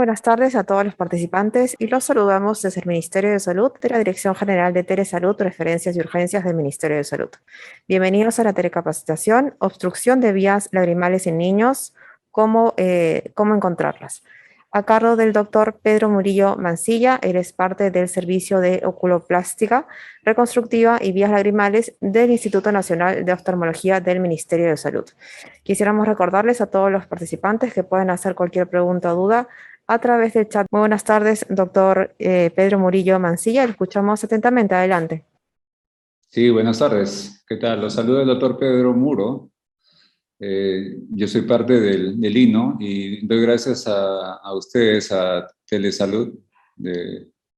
Buenas tardes a todos los participantes y los saludamos desde el Ministerio de Salud de la Dirección General de Telesalud, Referencias y Urgencias del Ministerio de Salud. Bienvenidos a la telecapacitación, obstrucción de vías lagrimales en niños, cómo encontrarlas. A cargo del doctor Pedro Murillo Mancilla, él es parte del Servicio de Oculoplástica Reconstructiva y Vías Lagrimales del Instituto Nacional de Oftalmología del Ministerio de Salud. Quisiéramos recordarles a todos los participantes que pueden hacer cualquier pregunta o duda a través del chat. Muy buenas tardes, doctor Pedro Murillo Mancilla. Lo escuchamos atentamente. Adelante. Sí, buenas tardes. ¿Qué tal? Los saluda el doctor Pedro Muro. Yo soy parte del INO y doy gracias a ustedes, a Telesalud,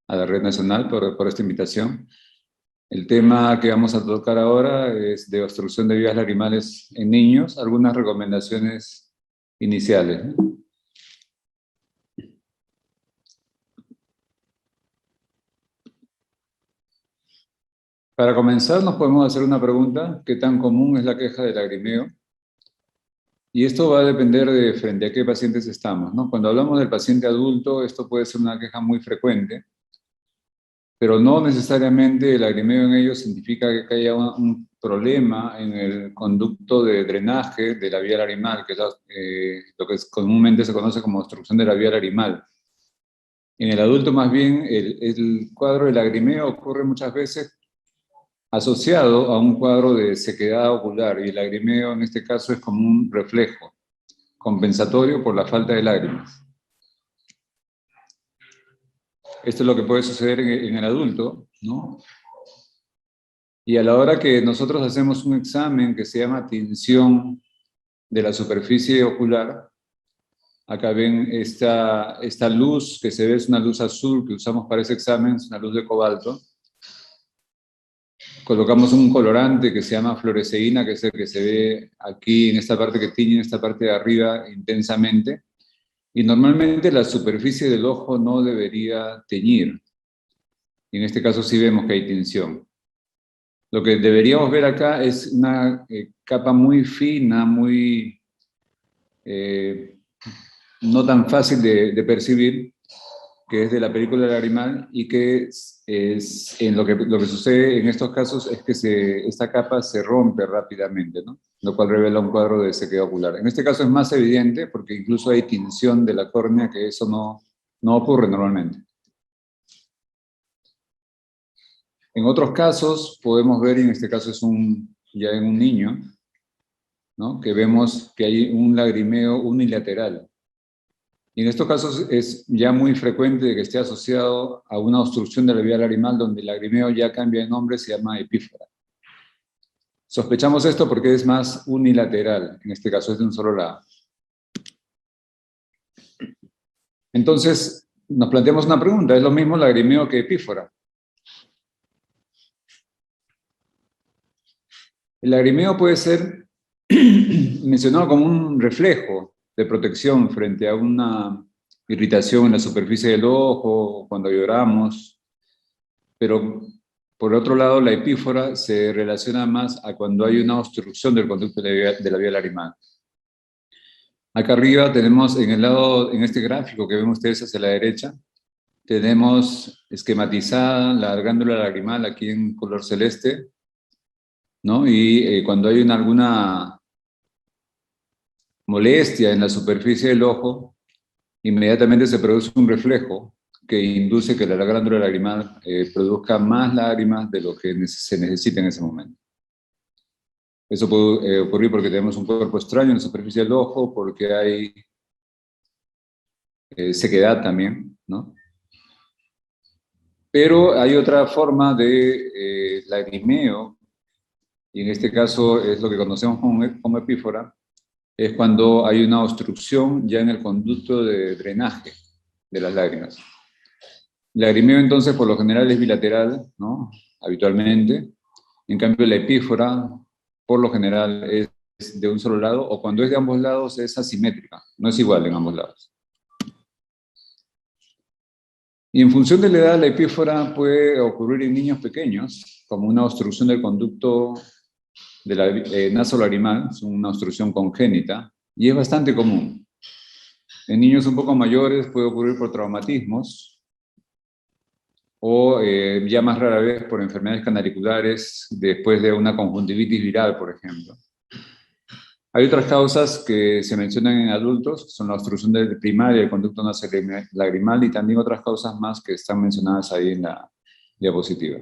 a la Red Nacional, por esta invitación. El tema que vamos a tocar ahora es de obstrucción de vías lagrimales en niños, algunas recomendaciones iniciales, ¿no? Para comenzar, nos podemos hacer una pregunta: ¿qué tan común es la queja de lagrimeo? Y esto va a depender de frente a qué pacientes estamos, ¿no? Cuando hablamos del paciente adulto, esto puede ser una queja muy frecuente, pero no necesariamente el lagrimeo en ellos significa que haya un problema en el conducto de drenaje de la vía lagrimal, que es lo que comúnmente se conoce como obstrucción de la vía lagrimal. En el adulto, más bien, el cuadro de lagrimeo ocurre muchas veces asociado a un cuadro de sequedad ocular, y el lagrimeo en este caso es como un reflejo compensatorio por la falta de lágrimas. Esto es lo que puede suceder en el adulto, ¿no? Y a la hora que nosotros hacemos un examen que se llama tinción de la superficie ocular, acá ven esta luz que se ve, es una luz azul que usamos para ese examen, es una luz de cobalto. Colocamos un colorante que se llama fluoresceína, que es el que se ve aquí en esta parte, que tiñe en esta parte de arriba intensamente. Y normalmente la superficie del ojo no debería teñir. Y en este caso sí vemos que hay tinción. Lo que deberíamos ver acá es una capa muy fina, muy no tan fácil de percibir, que es de la película lagrimal, y que lo que sucede en estos casos es que esta capa se rompe rápidamente, ¿no? Lo cual revela un cuadro de sequedad ocular. En este caso es más evidente porque incluso hay tinción de la córnea, que eso no ocurre normalmente. En otros casos podemos ver, y en este caso es ya en un niño, ¿no?, que vemos que hay un lagrimeo unilateral. Y en estos casos es ya muy frecuente que esté asociado a una obstrucción de la vía lagrimal, donde el lagrimeo ya cambia de nombre, se llama epífora. Sospechamos esto porque es más unilateral, en este caso es de un solo lado. Entonces, nos planteamos una pregunta: ¿es lo mismo lagrimeo que epífora? El lagrimeo puede ser mencionado como un reflejo de protección frente a una irritación en la superficie del ojo, cuando lloramos, pero por otro lado la epífora se relaciona más a cuando hay una obstrucción del conducto de la vía lagrimal. Acá arriba tenemos en este gráfico que ven ustedes hacia la derecha, tenemos esquematizada la glándula lagrimal aquí en color celeste, ¿no? Y cuando hay alguna molestia en la superficie del ojo, inmediatamente se produce un reflejo que induce que la glándula lagrimal produzca más lágrimas de lo que se necesita en ese momento. Eso puede ocurrir porque tenemos un cuerpo extraño en la superficie del ojo, porque hay sequedad también, ¿no? Pero hay otra forma de lagrimeo, y en este caso es lo que conocemos como epífora, es cuando hay una obstrucción ya en el conducto de drenaje de las lágrimas. El lagrimeo entonces por lo general es bilateral, ¿no?, habitualmente. En cambio la epífora por lo general es de un solo lado, o cuando es de ambos lados es asimétrica, no es igual en ambos lados. Y en función de la edad, la epífora puede ocurrir en niños pequeños como una obstrucción del conducto de la nasolagrimal, es una obstrucción congénita, y es bastante común. En niños un poco mayores puede ocurrir por traumatismos o ya más rara vez por enfermedades canaliculares después de una conjuntivitis viral, por ejemplo. Hay otras causas que se mencionan en adultos, son la obstrucción primaria del conducto nasolagrimal y también otras causas más que están mencionadas ahí en la diapositiva.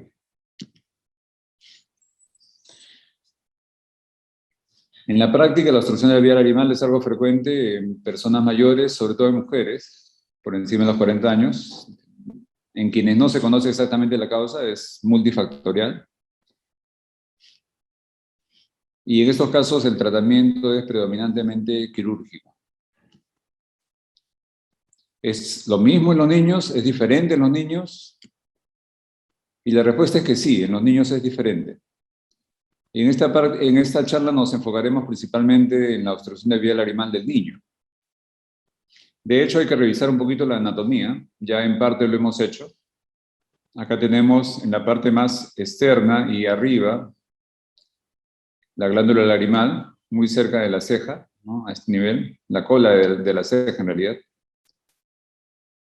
En la práctica, la obstrucción de la vía lagrimal es algo frecuente en personas mayores, sobre todo en mujeres, por encima de los 40 años. En quienes no se conoce exactamente la causa, es multifactorial. Y en estos casos el tratamiento es predominantemente quirúrgico. ¿Es lo mismo en los niños? ¿Es diferente en los niños? Y la respuesta es que sí, en los niños es diferente. En esta charla nos enfocaremos principalmente en la obstrucción de vía lagrimal del niño. De hecho, hay que revisar un poquito la anatomía, ya en parte lo hemos hecho. Acá tenemos en la parte más externa y arriba la glándula lagrimal, muy cerca de la ceja, ¿no? A este nivel, la cola de la ceja en realidad.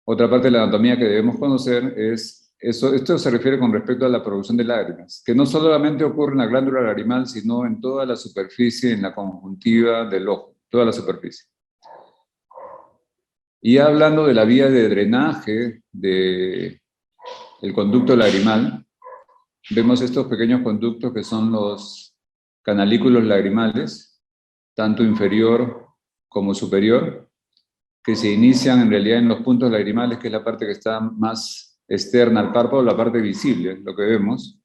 Otra parte de la anatomía que debemos conocer es, esto se refiere con respecto a la producción de lágrimas, que no solamente ocurre en la glándula lagrimal, sino en toda la superficie, en la conjuntiva del ojo, toda la superficie. Y hablando de la vía de drenaje del conducto lagrimal, vemos estos pequeños conductos que son los canalículos lagrimales, tanto inferior como superior, que se inician en realidad en los puntos lagrimales, que es la parte que está más externa al párpado, la parte visible, lo que vemos.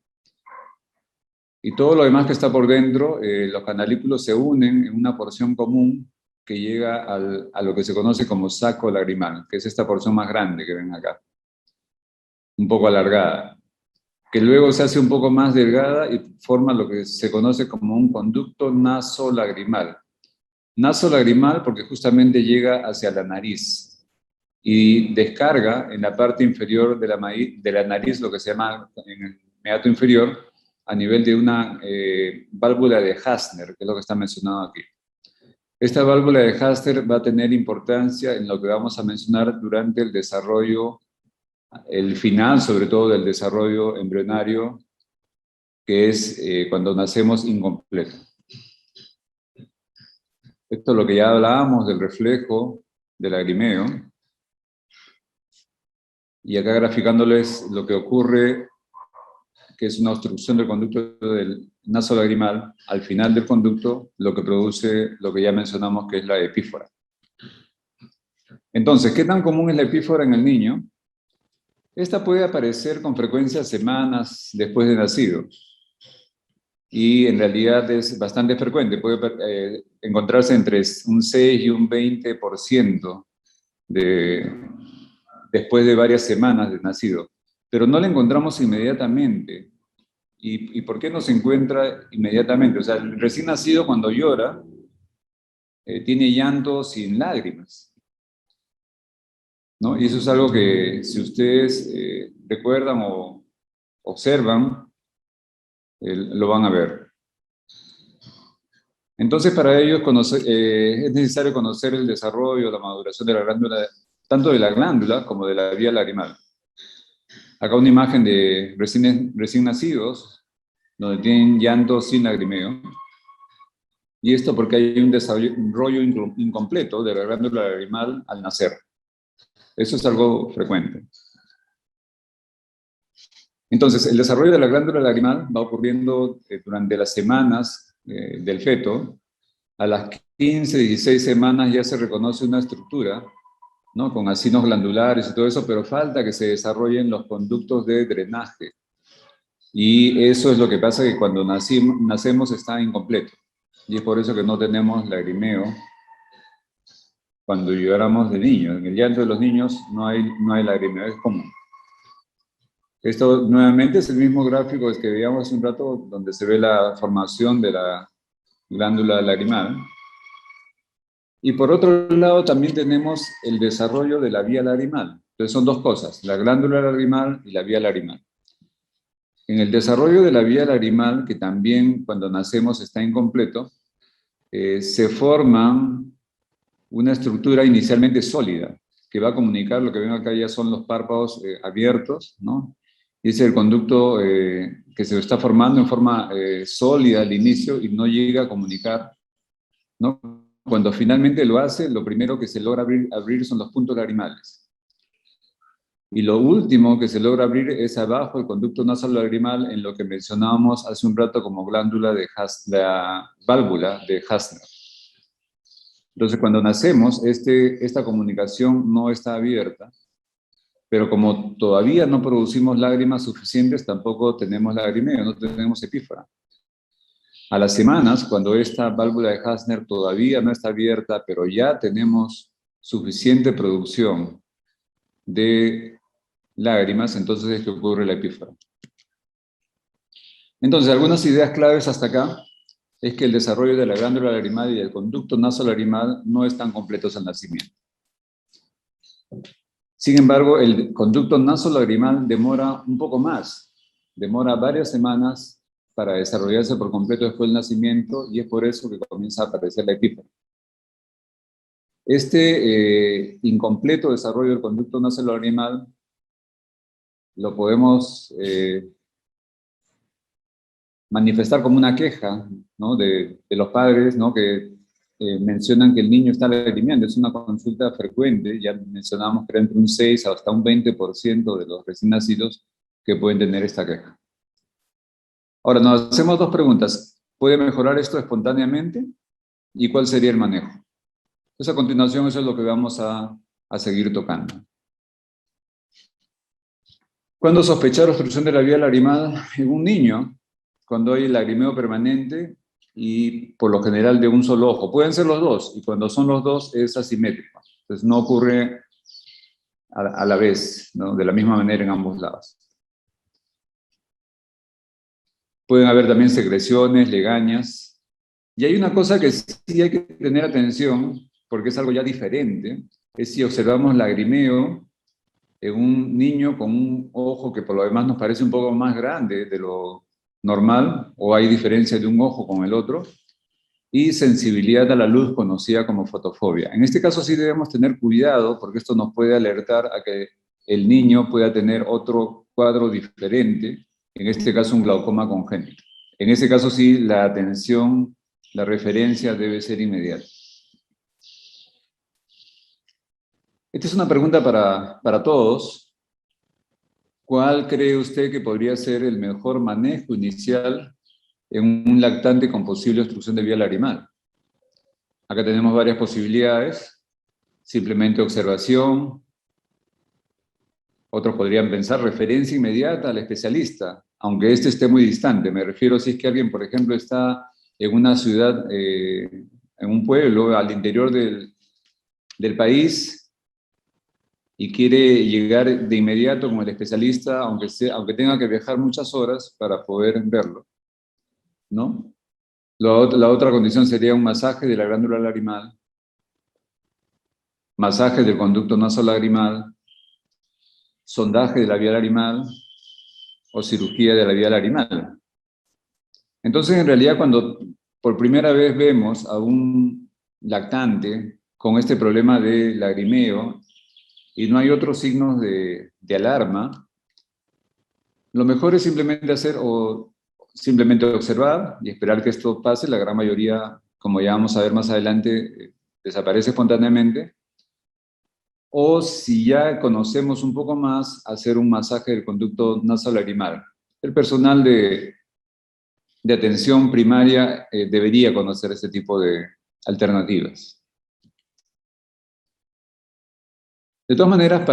Y todo lo demás que está por dentro, los canalículos se unen en una porción común que llega a lo que se conoce como saco lagrimal, que es esta porción más grande que ven acá, un poco alargada, que luego se hace un poco más delgada y forma lo que se conoce como un conducto nasolagrimal. Nasolagrimal porque justamente llega hacia la nariz y descarga en la parte inferior de la nariz, lo que se llama en el meato inferior, a nivel de una válvula de Hasner, que es lo que está mencionado aquí. Esta válvula de Hasner va a tener importancia en lo que vamos a mencionar durante el desarrollo, el final sobre todo del desarrollo embrionario, que es cuando nacemos incompleto. Esto es lo que ya hablábamos del reflejo del lagrimeo. Y acá graficándoles lo que ocurre, que es una obstrucción del conducto del nasolagrimal, al final del conducto, lo que produce lo que ya mencionamos, que es la epífora. Entonces, ¿qué tan común es la epífora en el niño? Esta puede aparecer con frecuencia semanas después de nacido. Y en realidad es bastante frecuente, puede encontrarse entre un 6 y un 20% después de varias semanas de nacido. Pero no la encontramos inmediatamente. ¿Y por qué no se encuentra inmediatamente? O sea, el recién nacido cuando llora, tiene llanto sin lágrimas, ¿no? Y eso es algo que si ustedes recuerdan o observan, lo van a ver. Entonces, para ello es necesario conocer el desarrollo, la maduración de la glándula, tanto de la glándula como de la vía lagrimal. Acá una imagen de recién nacidos, donde tienen llanto sin lagrimeo. Y esto porque hay un desarrollo incompleto de la glándula lagrimal al nacer. Eso es algo frecuente. Entonces, el desarrollo de la glándula lagrimal va ocurriendo durante las semanas del feto. A las 15, 16 semanas ya se reconoce una estructura, ¿no? Con acinos glandulares y todo eso, pero falta que se desarrollen los conductos de drenaje. Y eso es lo que pasa, que cuando nacemos está incompleto. Y es por eso que no tenemos lagrimeo cuando lloramos de niños. En el llanto de los niños no hay lagrimeo, es común. Esto nuevamente es el mismo gráfico que veíamos hace un rato, donde se ve la formación de la glándula lagrimal. Y por otro lado también tenemos el desarrollo de la vía lagrimal. Entonces son dos cosas, la glándula lagrimal y la vía lagrimal. En el desarrollo de la vía lagrimal, que también cuando nacemos está incompleto, se forman una estructura inicialmente sólida, que va a comunicar, lo que ven acá ya son los párpados abiertos, ¿no? Y es el conducto que se está formando en forma sólida al inicio y no llega a comunicar, ¿no? Cuando finalmente lo hace, lo primero que se logra abrir son los puntos lagrimales. Y lo último que se logra abrir es abajo el conducto nasolagrimal, en lo que mencionábamos hace un rato como glándula de la válvula de Hasner. Entonces, cuando nacemos, esta comunicación no está abierta, pero como todavía no producimos lágrimas suficientes, tampoco tenemos lagrimeo, no tenemos epífora. A las semanas, cuando esta válvula de Hasner todavía no está abierta, pero ya tenemos suficiente producción de lágrimas, entonces es que ocurre la epífora. Entonces, algunas ideas claves hasta acá es que el desarrollo de la glándula lagrimal y el conducto nasolagrimal no están completos al nacimiento. Sin embargo, el conducto nasolagrimal demora un poco más, demora varias semanas para desarrollarse por completo después del nacimiento, y es por eso que comienza a aparecer la epífora. Este incompleto desarrollo del conducto nasolagrimal lo podemos manifestar como una queja, ¿no? de los padres, ¿no? que mencionan que el niño está lagrimiando. Es una consulta frecuente, ya mencionamos que era entre un 6 hasta un 20% de los recién nacidos que pueden tener esta queja. Ahora, nos hacemos dos preguntas. ¿Puede mejorar esto espontáneamente? ¿Y cuál sería el manejo? Entonces, a continuación, eso es lo que vamos a seguir tocando. ¿Cuándo sospechar obstrucción de la vía lagrimal en un niño? Cuando hay lagrimeo permanente y por lo general de un solo ojo. Pueden ser los dos, y cuando son los dos es asimétrico. Entonces no ocurre a la vez, ¿no? De la misma manera en ambos lados. Pueden haber también secreciones, legañas. Y hay una cosa que sí hay que tener atención, porque es algo ya diferente, es si observamos lagrimeo en un niño con un ojo que por lo demás nos parece un poco más grande de lo normal, o hay diferencia de un ojo con el otro, y sensibilidad a la luz conocida como fotofobia. En este caso sí debemos tener cuidado, porque esto nos puede alertar a que el niño pueda tener otro cuadro diferente, en este caso un glaucoma congénito. En este caso sí la atención, la referencia debe ser inmediata. Esta es una pregunta para todos. ¿Cuál cree usted que podría ser el mejor manejo inicial en un lactante con posible obstrucción de vía lagrimal? Acá tenemos varias posibilidades. Simplemente observación. Otros podrían pensar referencia inmediata al especialista, aunque este esté muy distante. Me refiero si es que alguien, por ejemplo, está en una ciudad, en un pueblo, al interior del país, y quiere llegar de inmediato con el especialista, aunque tenga que viajar muchas horas para poder verlo, ¿no? La otra condición sería un masaje de la glándula lagrimal, masaje del conducto nasolagrimal, sondaje de la vía lagrimal o cirugía de la vía lagrimal. Entonces, en realidad, cuando por primera vez vemos a un lactante con este problema de lagrimeo y no hay otros signos de alarma, lo mejor es simplemente simplemente observar y esperar que esto pase. La gran mayoría, como ya vamos a ver más adelante, desaparece espontáneamente. O si ya conocemos un poco más, hacer un masaje del conducto nasolagrimal. El personal de atención primaria debería conocer este tipo de alternativas. De todas maneras,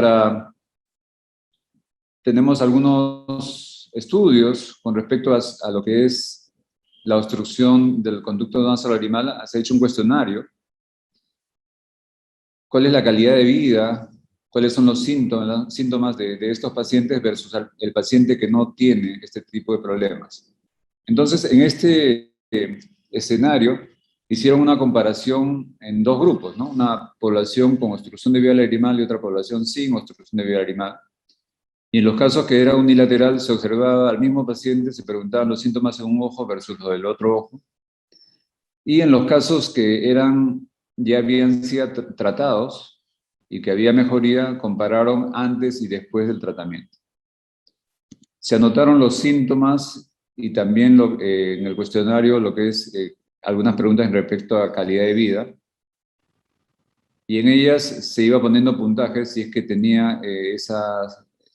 tenemos algunos estudios con respecto a lo que es la obstrucción del conducto nasolagrimal. Se ha hecho un cuestionario. ¿Cuál es la calidad de vida? ¿Cuáles son los síntomas de estos pacientes versus el paciente que no tiene este tipo de problemas? Entonces, en este escenario, hicieron una comparación en dos grupos, ¿no? Una población con obstrucción de vía lagrimal y otra población sin obstrucción de vía lagrimal. Y en los casos que era unilateral, se observaba al mismo paciente, se preguntaban los síntomas en un ojo versus los del otro ojo. Y en los casos que eran ya habían sido tratados y que había mejoría, compararon antes y después del tratamiento. Se anotaron los síntomas y también en el cuestionario lo que es algunas preguntas respecto a calidad de vida. Y en ellas se iba poniendo puntajes si es que tenía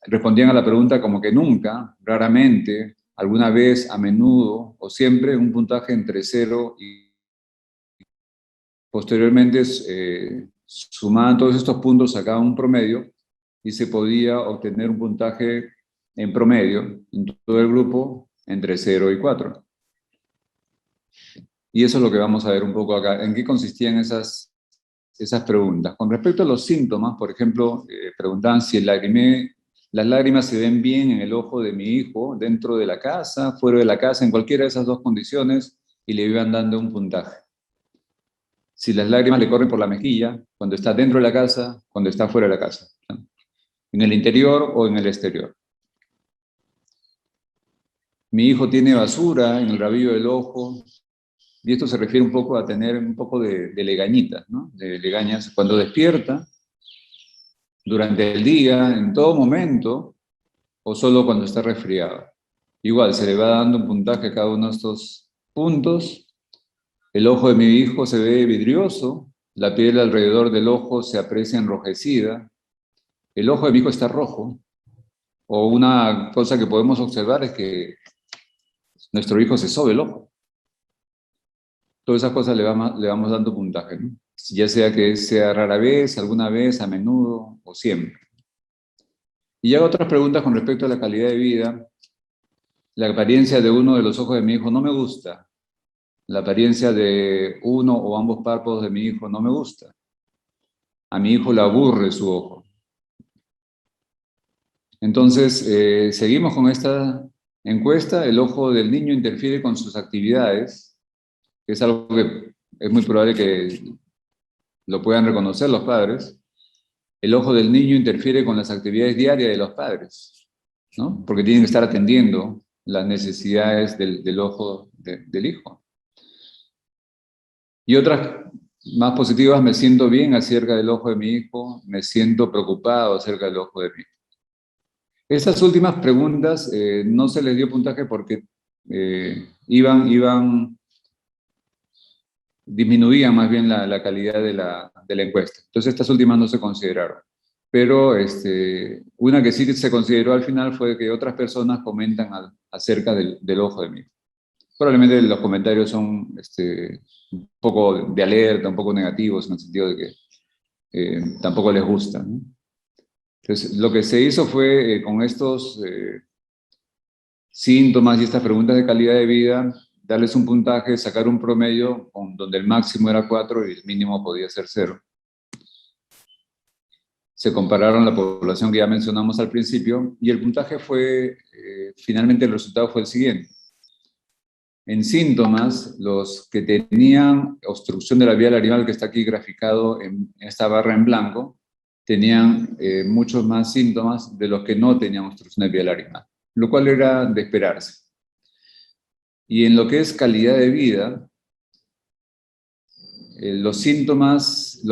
respondían a la pregunta como que nunca, raramente, alguna vez, a menudo o siempre, un puntaje entre 0 y posteriormente sumaban todos estos puntos, sacaban un promedio y se podía obtener un puntaje en promedio en todo el grupo entre 0 y 4. Y eso es lo que vamos a ver un poco acá. ¿En qué consistían esas preguntas? Con respecto a los síntomas, por ejemplo, preguntaban si las lágrimas se ven bien en el ojo de mi hijo, dentro de la casa, fuera de la casa, en cualquiera de esas dos condiciones, y le iban dando un puntaje. Si las lágrimas le corren por la mejilla, cuando está dentro de la casa, cuando está fuera de la casa, ¿no? En el interior o en el exterior. Mi hijo tiene basura en el rabillo del ojo, y esto se refiere un poco a tener un poco de legañitas, ¿no? De legañas cuando despierta, durante el día, en todo momento, o solo cuando está resfriado. Igual, se le va dando un puntaje a cada uno de estos puntos. El ojo de mi hijo se ve vidrioso, la piel alrededor del ojo se aprecia enrojecida, el ojo de mi hijo está rojo, o una cosa que podemos observar es que nuestro hijo se sobe el ojo. Todas esas cosas le vamos dando puntaje, ¿no? Ya sea que sea rara vez, alguna vez, a menudo o siempre. Y hago otras preguntas con respecto a la calidad de vida. La apariencia de uno de los ojos de mi hijo no me gusta. La apariencia de uno o ambos párpados de mi hijo no me gusta. A mi hijo le aburre su ojo. Entonces, seguimos con esta encuesta. El ojo del niño interfiere con sus actividades, que es algo que es muy probable que lo puedan reconocer los padres. El ojo del niño interfiere con las actividades diarias de los padres, ¿no? Porque tienen que estar atendiendo las necesidades del ojo del hijo. Y otras más positivas: me siento bien acerca del ojo de mi hijo, me siento preocupado acerca del ojo de mi hijo. Estas últimas preguntas no se les dio puntaje porque disminuían más bien la calidad de la encuesta. Entonces estas últimas no se consideraron. Pero una que sí se consideró al final fue que otras personas comentan acerca del ojo de mi hijo. Probablemente los comentarios son un poco de alerta, un poco negativos, en el sentido de que tampoco les gusta, ¿no? Entonces, lo que se hizo fue, con estos síntomas y estas preguntas de calidad de vida, darles un puntaje, sacar un promedio donde el máximo era 4 y el mínimo podía ser 0. Se compararon la población que ya mencionamos al principio y el puntaje fue, finalmente el resultado fue el siguiente. En síntomas, los que tenían obstrucción de la vía lagrimal, que está aquí graficado en esta barra en blanco, tenían muchos más síntomas de los que no tenían obstrucción de vía lagrimal, lo cual era de esperarse. Y en lo que es calidad de vida, los síntomas,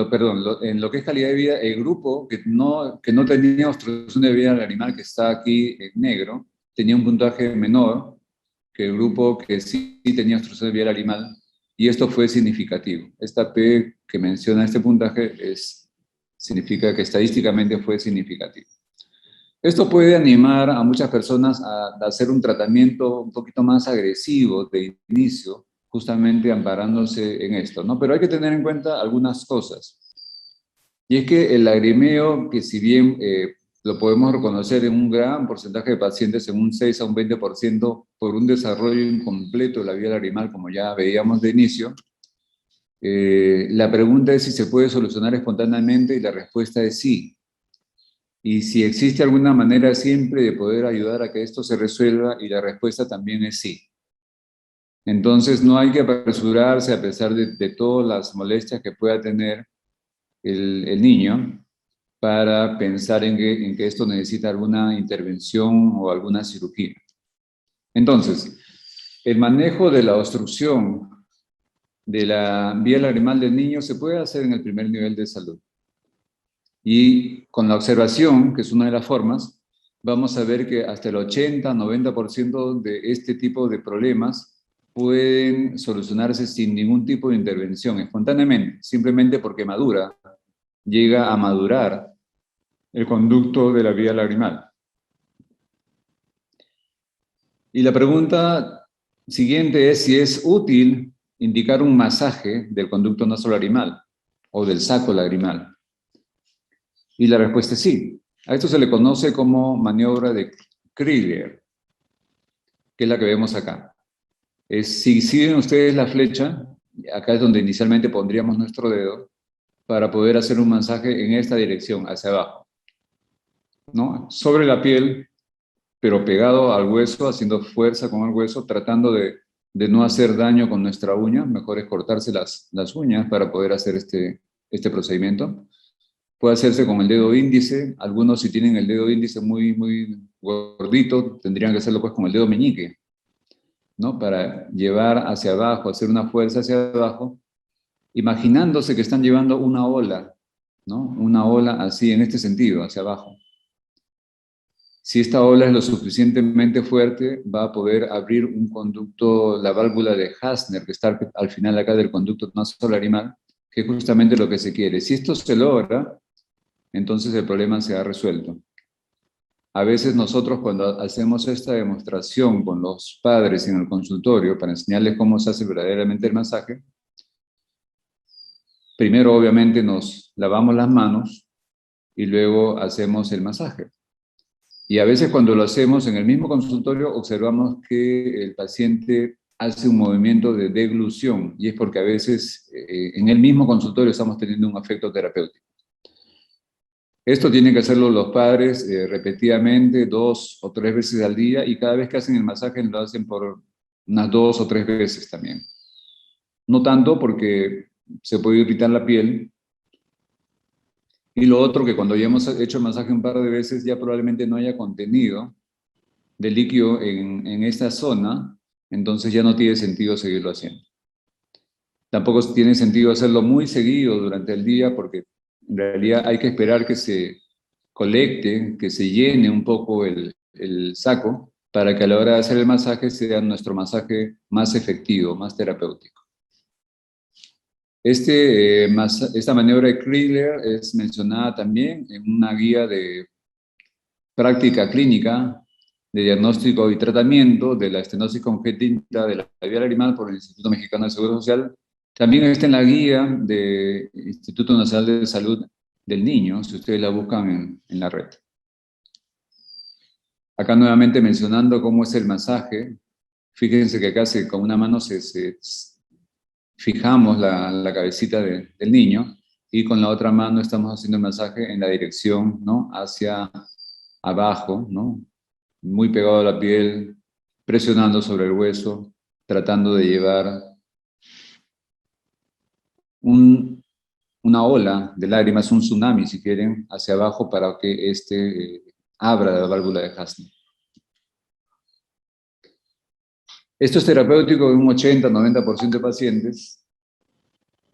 en lo que es calidad de vida, el grupo que no tenía obstrucción de vía lagrimal, que está aquí en negro, tenía un puntaje menor que el grupo que sí tenía obstrucción de vía lagrimal, y esto fue significativo. Esta P que menciona este puntaje significa que estadísticamente fue significativo. Esto puede animar a muchas personas a hacer un tratamiento un poquito más agresivo de inicio, justamente amparándose en esto, ¿no? Pero hay que tener en cuenta algunas cosas. Y es que el lagrimeo, que si bien lo podemos reconocer en un gran porcentaje de pacientes, en un 6 a un 20%, por un desarrollo incompleto de la vía lagrimal, como ya veíamos de inicio, la pregunta es si se puede solucionar espontáneamente y la respuesta es sí. Y si existe alguna manera siempre de poder ayudar a que esto se resuelva, y la respuesta también es sí. Entonces no hay que apresurarse a pesar de todas las molestias que pueda tener el niño para pensar en que esto necesita alguna intervención o alguna cirugía. Entonces, el manejo de la obstrucción de la vía lagrimal del niño se puede hacer en el primer nivel de salud. Y con la observación, que es una de las formas, vamos a ver que hasta el 80-90% de este tipo de problemas pueden solucionarse sin ningún tipo de intervención, espontáneamente, simplemente porque llega a madurar el conducto de la vía lagrimal. Y la pregunta siguiente es si es útil indicar un masaje del conducto nasolagrimal o del saco lagrimal. Y la respuesta es sí. A esto se le conoce como maniobra de Krieger, que es la que vemos acá. Si siguen ustedes la flecha, acá es donde inicialmente pondríamos nuestro dedo para poder hacer un masaje en esta dirección, hacia abajo, ¿no? Sobre la piel, pero pegado al hueso, haciendo fuerza con el hueso, tratando de no hacer daño con nuestra uña. Mejor es cortarse las uñas para poder hacer este procedimiento. Puede hacerse con el dedo índice. Algunos, si tienen el dedo índice muy gordito, tendrían que hacerlo pues con el dedo meñique, ¿no? Para llevar hacia abajo, hacer una fuerza hacia abajo, imaginándose que están llevando una ola, ¿no? Una ola así, en este sentido, hacia abajo. Si esta ola es lo suficientemente fuerte, va a poder abrir un conducto, la válvula de Hasner, que está al final acá del conducto nasolagrimal, que es justamente lo que se quiere. Si esto se logra, entonces el problema se ha resuelto. A veces nosotros cuando hacemos esta demostración con los padres en el consultorio para enseñarles cómo se hace verdaderamente el masaje, primero obviamente nos lavamos las manos y luego hacemos el masaje. Y a veces cuando lo hacemos en el mismo consultorio observamos que el paciente hace un movimiento de deglución y es porque a veces en el mismo consultorio estamos teniendo un efecto terapéutico. Esto tienen que hacerlo los padres repetidamente, 2 o 3 veces al día, y cada vez que hacen el masaje lo hacen por unas 2 o 3 veces también. No tanto porque se puede irritar la piel. Y lo otro, que cuando ya hemos hecho el masaje un par de veces, ya probablemente no haya contenido de líquido en esta zona, entonces ya no tiene sentido seguirlo haciendo. Tampoco tiene sentido hacerlo muy seguido durante el día, porque en realidad hay que esperar que se colecte, que se llene un poco el saco, para que a la hora de hacer el masaje sea nuestro masaje más efectivo, más terapéutico. Esta maniobra de Krieger es mencionada también en una guía de práctica clínica de diagnóstico y tratamiento de la estenosis congénita de la vía lagrimal por el Instituto Mexicano de Seguro Social. También está en la guía del Instituto Nacional de Salud del Niño, si ustedes la buscan en la red. Acá nuevamente mencionando cómo es el masaje. Fíjense que acá con una mano fijamos la cabecita del niño y con la otra mano estamos haciendo el masaje en la dirección, ¿no? Hacia abajo, ¿no? Muy pegado a la piel, presionando sobre el hueso, tratando de llevar una ola de lágrimas, un tsunami, si quieren, hacia abajo para que abra la válvula de Hasner. Esto es terapéutico en un 80-90% de pacientes.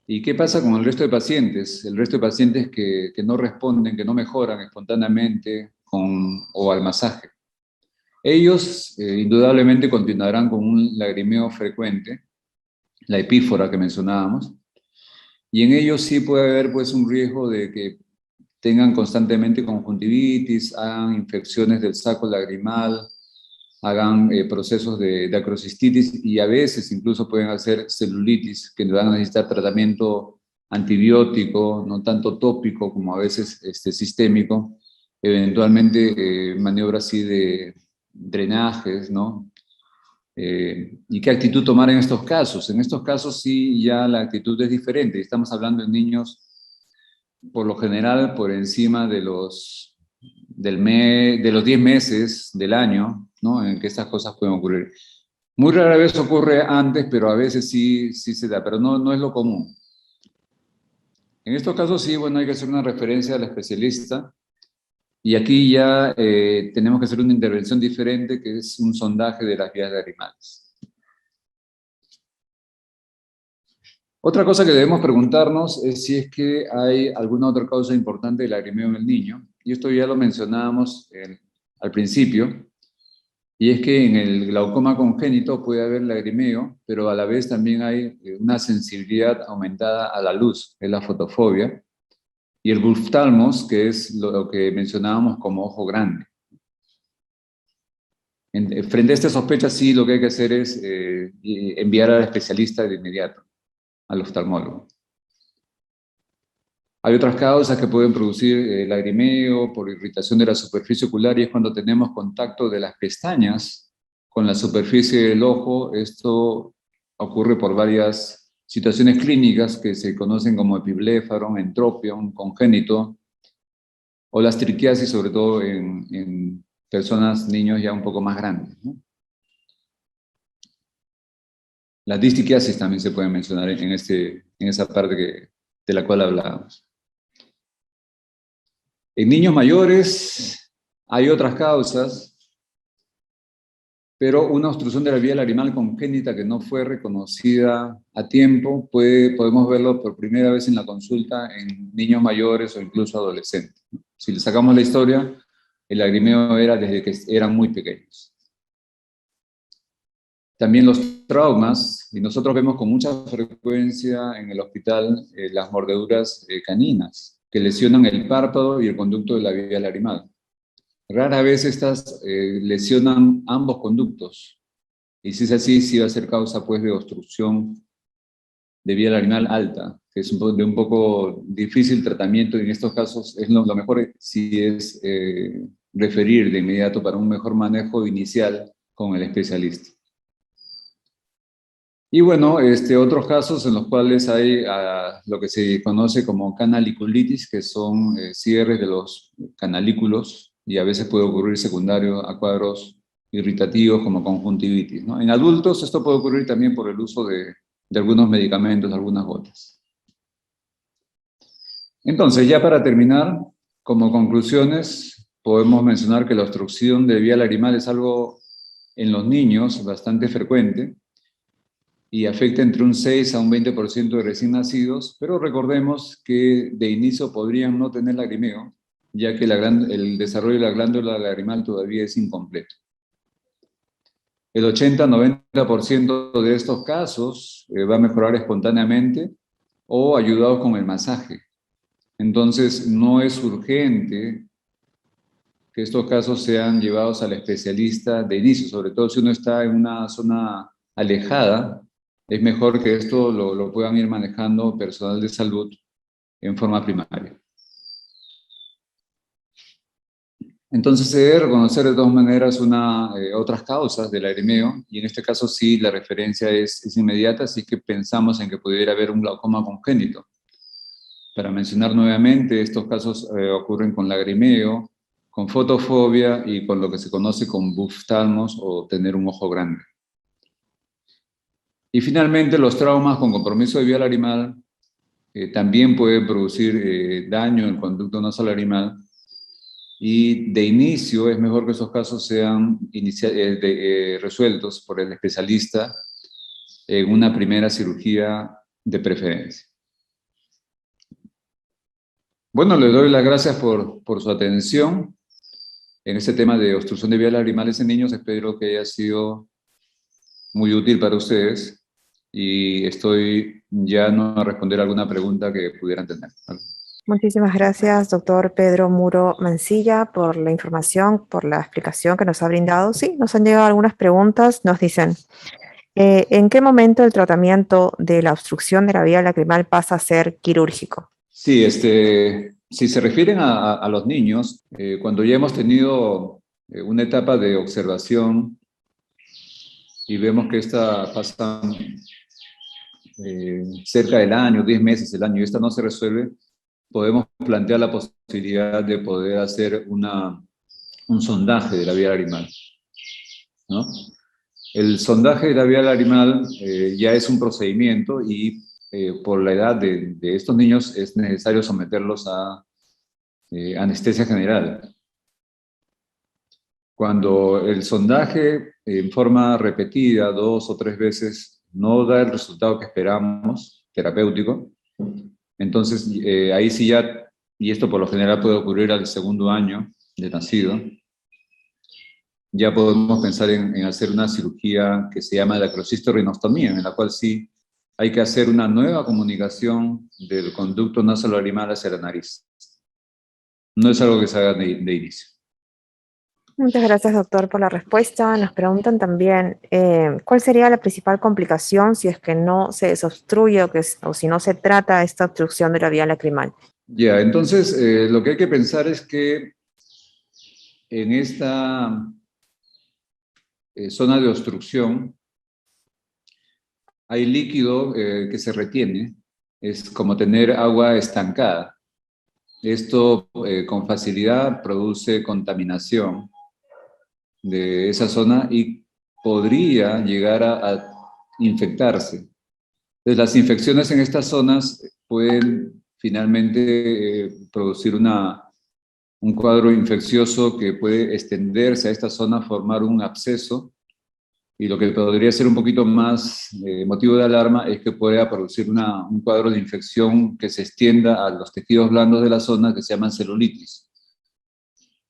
¿Y qué pasa con el resto de pacientes? El resto de pacientes que no responden, que no mejoran espontáneamente o al masaje. Ellos indudablemente continuarán con un lagrimeo frecuente, la epífora que mencionábamos, y en ellos sí puede haber pues, un riesgo de que tengan constantemente conjuntivitis, hagan infecciones del saco lagrimal, hagan procesos de acrocistitis y a veces incluso pueden hacer celulitis, que van a necesitar tratamiento antibiótico, no tanto tópico como a veces sistémico, eventualmente maniobras así de drenajes, ¿no? ¿Y qué actitud tomar en estos casos? En estos casos sí ya la actitud es diferente. Estamos hablando de niños, por lo general, por encima de los 10 meses del año, ¿no? En que estas cosas pueden ocurrir. Muy rara vez ocurre antes, pero a veces sí se da, pero no es lo común. En estos casos sí, bueno, hay que hacer una referencia al especialista. Y aquí ya tenemos que hacer una intervención diferente, que es un sondaje de las vías lagrimales. Otra cosa que debemos preguntarnos es si es que hay alguna otra causa importante del lagrimeo en el niño, y esto ya lo mencionábamos al principio, y es que en el glaucoma congénito puede haber lagrimeo, pero a la vez también hay una sensibilidad aumentada a la luz, es la fotofobia, y el buftalmos, que es lo que mencionábamos como ojo grande. Frente a esta sospecha, sí, lo que hay que hacer es enviar al especialista de inmediato, al oftalmólogo. Hay otras causas que pueden producir lagrimeo por irritación de la superficie ocular, y es cuando tenemos contacto de las pestañas con la superficie del ojo. Esto ocurre por varias situaciones clínicas que se conocen como epibléfaro, entropion, congénito, o las triquiasis, sobre todo en personas, niños ya un poco más grandes, ¿no? Las distiquiasis también se pueden mencionar en esa parte de la cual hablábamos. En niños mayores hay otras causas, pero una obstrucción de la vía lagrimal congénita que no fue reconocida a tiempo, podemos verlo por primera vez en la consulta en niños mayores o incluso adolescentes. Si le sacamos la historia, el lagrimeo era desde que eran muy pequeños. También los traumas, y nosotros vemos con mucha frecuencia en el hospital las mordeduras caninas, que lesionan el párpado y el conducto de la vía lagrimal. Rara vez estas lesionan ambos conductos, y si es así, sí va a ser causa pues de obstrucción de vía lagrimal alta, que es de un poco difícil tratamiento, y en estos casos es lo mejor si es referir de inmediato para un mejor manejo inicial con el especialista. Y bueno, otros casos en los cuales hay lo que se conoce como canaliculitis, que son cierres de los canalículos, y a veces puede ocurrir secundario a cuadros irritativos como conjuntivitis, ¿no? En adultos esto puede ocurrir también por el uso de algunos medicamentos, algunas gotas. Entonces, ya para terminar, como conclusiones, podemos mencionar que la obstrucción de vía lagrimal es algo en los niños bastante frecuente, y afecta entre un 6 a un 20% de recién nacidos, pero recordemos que de inicio podrían no tener lagrimeo, ya que el desarrollo de la glándula lagrimal todavía es incompleto. El 80-90% de estos casos va a mejorar espontáneamente o ayudados con el masaje. Entonces, no es urgente que estos casos sean llevados al especialista de inicio, sobre todo si uno está en una zona alejada. Es mejor que esto lo puedan ir manejando personal de salud en forma primaria. Entonces se debe reconocer de todas maneras otras causas del lagrimeo, y en este caso sí la referencia es inmediata, así que pensamos en que pudiera haber un glaucoma congénito. Para mencionar nuevamente, estos casos ocurren con lagrimeo, con fotofobia y con lo que se conoce como buftalmos o tener un ojo grande. Y finalmente, los traumas con compromiso de vía lagrimal también pueden producir daño en el conducto nasolagrimal, y de inicio es mejor que esos casos sean resueltos por el especialista en una primera cirugía de preferencia. Bueno, les doy las gracias por su atención en este tema de obstrucción de vías lagrimales en niños. Espero que haya sido muy útil para ustedes, y estoy ya no a responder alguna pregunta que pudieran tener. Muchísimas gracias, doctor Pedro Muro Mancilla, por la información, por la explicación que nos ha brindado. Sí, nos han llegado algunas preguntas. Nos dicen, ¿en qué momento el tratamiento de la obstrucción de la vía lacrimal pasa a ser quirúrgico? Sí, si se refieren a los niños, cuando ya hemos tenido una etapa de observación y vemos que esta pasa cerca del año, 10 meses, el año, y esta no se resuelve, podemos plantear la posibilidad de poder hacer un sondaje de la vía lagrimal, ¿no? El sondaje de la vía lagrimal ya es un procedimiento, y por la edad de estos niños es necesario someterlos a anestesia general. Cuando el sondaje en forma repetida, 2 o 3 veces, no da el resultado que esperamos, terapéutico. Entonces, ahí sí ya, y esto por lo general puede ocurrir al segundo año de nacido, ya podemos pensar en hacer una cirugía que se llama la acrocisto-rinostomía, en la cual sí hay que hacer una nueva comunicación del conducto nasolagrimal hacia la nariz. No es algo que se haga de inicio. Muchas gracias, doctor, por la respuesta. Nos preguntan también, ¿cuál sería la principal complicación si es que no se desobstruye o si no se trata esta obstrucción de la vía lacrimal? Ya, entonces lo que hay que pensar es que en esta zona de obstrucción hay líquido que se retiene, es como tener agua estancada. Esto con facilidad produce contaminación de esa zona y podría llegar a infectarse. Entonces, las infecciones en estas zonas pueden finalmente producir un cuadro infeccioso que puede extenderse a esta zona, formar un absceso, y lo que podría ser un poquito más motivo de alarma es que pueda producir un cuadro de infección que se extienda a los tejidos blandos de la zona, que se llaman celulitis.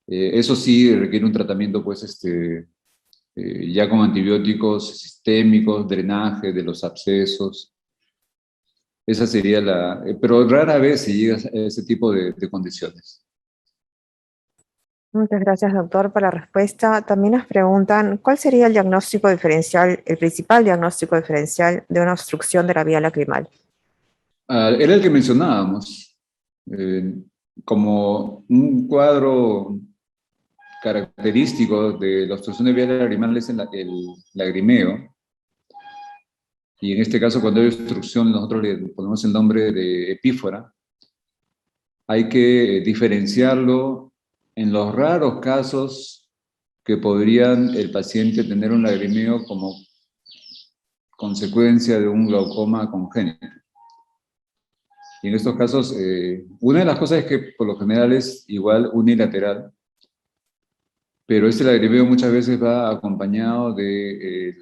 Eso sí requiere un tratamiento pues, ya con antibióticos sistémicos, drenaje de los abscesos. Esa sería pero rara vez se llega a ese tipo de condiciones. Muchas gracias, doctor, por la respuesta. También nos preguntan, ¿cuál sería el diagnóstico diferencial, el principal diagnóstico diferencial de una obstrucción de la vía lacrimal? Era el que mencionábamos, como un cuadro característico de la obstrucción de vía lacrimal es el lagrimeo, y en este caso cuando hay obstrucción nosotros le ponemos el nombre de epífora. Hay que diferenciarlo en los raros casos que podrían el paciente tener un lagrimeo como consecuencia de un glaucoma congénito. Y en estos casos, una de las cosas es que por lo general es igual unilateral, pero este lagrimeo muchas veces va acompañado de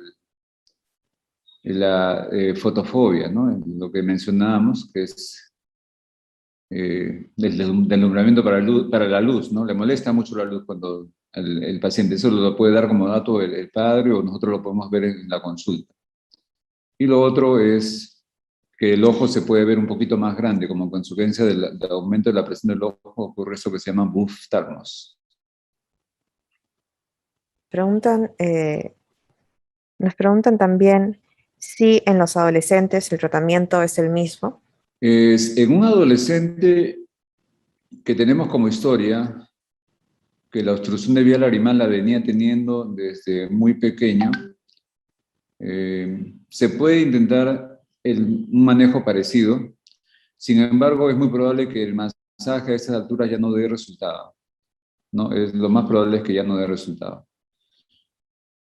la fotofobia, ¿no? Lo que mencionábamos, que es del deslumbramiento para la luz, ¿no? Le molesta mucho la luz cuando el paciente, eso lo puede dar como dato el padre o nosotros lo podemos ver en la consulta. Y lo otro es que el ojo se puede ver un poquito más grande, como consecuencia del aumento de la presión del ojo ocurre eso que se llama buftalmos. Nos preguntan también si en los adolescentes el tratamiento es el mismo. En un adolescente que tenemos como historia que la obstrucción de vía lagrimal la venía teniendo desde muy pequeño, se puede intentar un manejo parecido. Sin embargo, es muy probable que el masaje a esas alturas ya no dé resultado, ¿no? Lo más probable es que ya no dé resultado.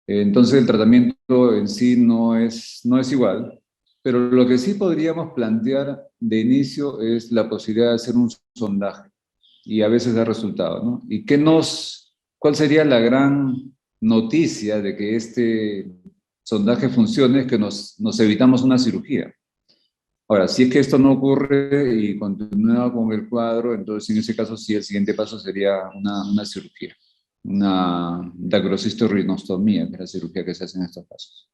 Entonces, el tratamiento en sí no es igual, pero lo que sí podríamos plantear de inicio es la posibilidad de hacer un sondaje, y a veces da resultado, ¿no? ¿Y cuál sería la gran noticia de que este sondaje funcione? Es que nos evitamos una cirugía. Ahora, si es que esto no ocurre y continúa con el cuadro, entonces en ese caso sí el siguiente paso sería una cirugía, una dacrocisto-rinostomía, que es la cirugía que se hace en estos casos.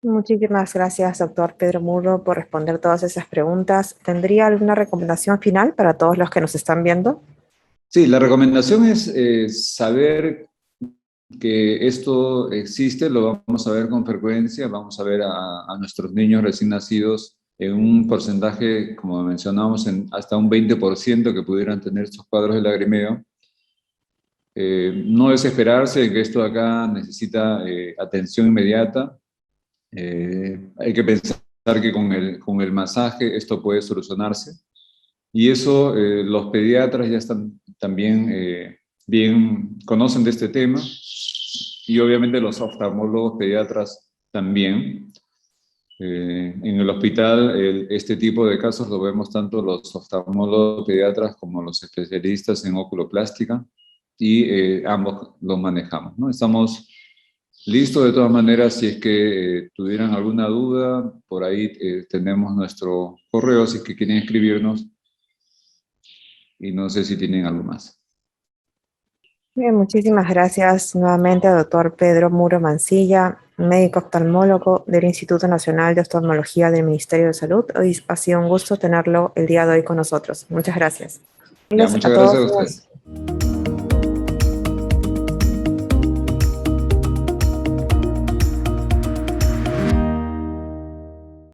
Muchísimas gracias, doctor Pedro Murro, por responder todas esas preguntas. ¿Tendría alguna recomendación final para todos los que nos están viendo? Sí, la recomendación es saber que esto existe, lo vamos a ver con frecuencia, vamos a ver a nuestros niños recién nacidos en un porcentaje, como mencionamos, hasta un 20% que pudieran tener estos cuadros de lagrimeo. No desesperarse en que esto acá necesita atención inmediata. Hay que pensar que con el masaje esto puede solucionarse. Y eso los pediatras ya están también bien, conocen de este tema, y obviamente los oftalmólogos pediatras también. En el hospital este tipo de casos lo vemos tanto los oftalmólogos pediatras como los especialistas en oculoplástica, y ambos los manejamos, ¿no? Estamos Listo, de todas maneras, si es que tuvieran alguna duda, por ahí tenemos nuestro correo, si es que quieren escribirnos, y no sé si tienen algo más. Bien, muchísimas gracias nuevamente al doctor Pedro Muro Mancilla, médico oftalmólogo del Instituto Nacional de Oftalmología del Ministerio de Salud. Hoy ha sido un gusto tenerlo el día de hoy con nosotros. Muchas gracias. Ya, Amigos, a muchas gracias a todos. usted.